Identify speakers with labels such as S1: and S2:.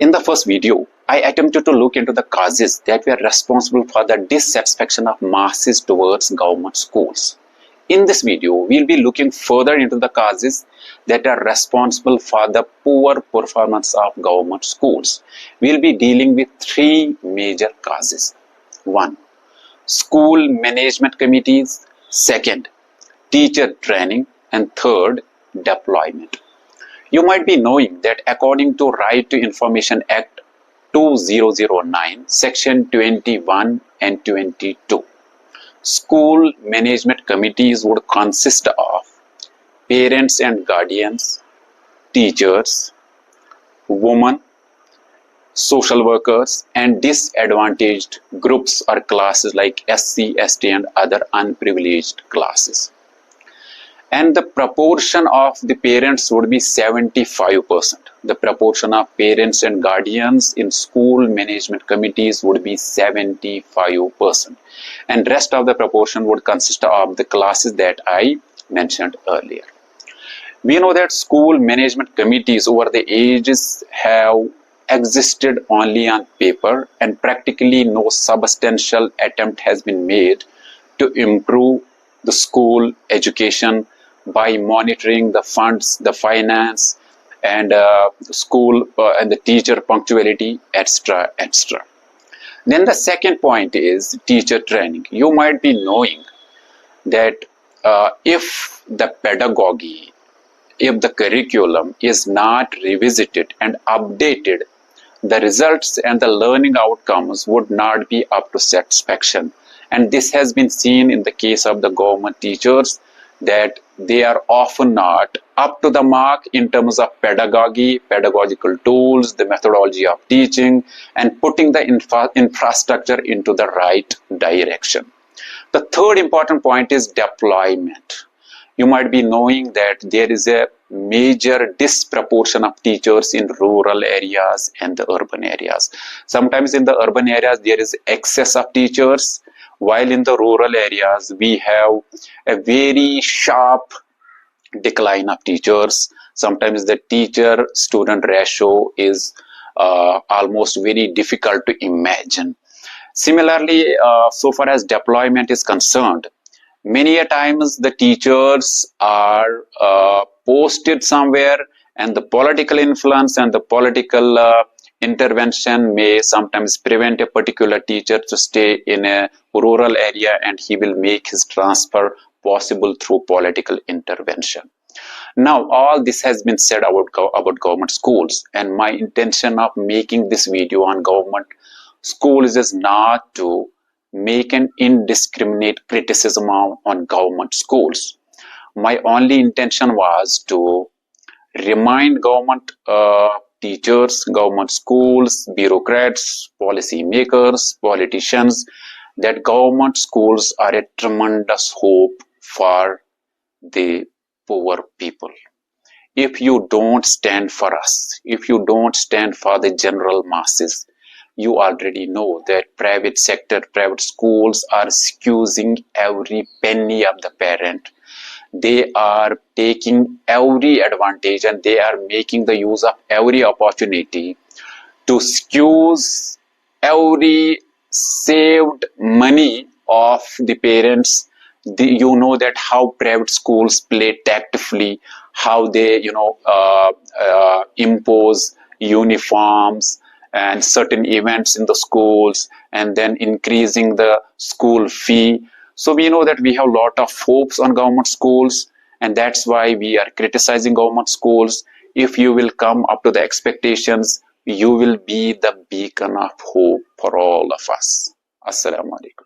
S1: In the first video, I attempted to look into the causes that were responsible for the dissatisfaction of masses towards government schools. In this video, we'll be looking further into the causes that are responsible for the poor performance of government schools. We'll be dealing with three major causes. 1. School management committees. 2nd, teacher training. And 3rd, deployment. You might be knowing that according to Right to Information Act 2009, Section 21 and 22, school management committees would consist of parents and guardians, teachers, women, social workers, and disadvantaged groups or classes like SC, ST, and other unprivileged classes. And the proportion of the parents would be 75%. The proportion of parents and guardians in school management committees would be 75%. And rest of the proportion would consist of the classes that I mentioned earlier. We know that school management committees over the ages have existed only on paper, and practically no substantial attempt has been made to improve the school education by monitoring the funds, the finance, and school and the teacher punctuality, etc., etc. Then the second point is teacher training. You might be knowing that if the pedagogy, if the curriculum is not revisited and updated, the results and the learning outcomes would not be up to satisfaction. And this has been seen in the case of the government teachers, that they are often not up to the mark in terms of pedagogy, pedagogical tools, the methodology of teaching, and putting the infrastructure into the right direction. The third important point is deployment. You might be knowing that there is a major disproportion of teachers in rural areas and the urban areas. Sometimes in the urban areas there is excess of teachers, while in the rural areas we have a very sharp decline of teachers. Sometimes the teacher-student ratio is almost very difficult to imagine. Similarly, so far as deployment is concerned, many a times the teachers are posted somewhere, and the political influence and the political intervention may sometimes prevent a particular teacher to stay in a rural area, and he will make his transfer possible through political intervention. Now, all this has been said about government schools, and my intention of making this video on government schools is not to make an indiscriminate criticism on government schools. My only intention was to remind government teachers, government schools, bureaucrats, policy makers, politicians, that government schools are a tremendous hope for the poor people. If you don't stand for us, if you don't stand for the general masses, you already know that private sector, private schools are squeezing every penny of the parent. They are taking every advantage, and they are making the use of every opportunity to squeeze every saved money of the parents. You know that how private schools play tactfully, how they impose uniforms and certain events in the schools, and then increasing the school fee. So we know that we have a lot of hopes on government schools, and that's why we are criticizing government schools. If you will come up to the expectations, you will be the beacon of hope for all of us. Assalamu alaikum.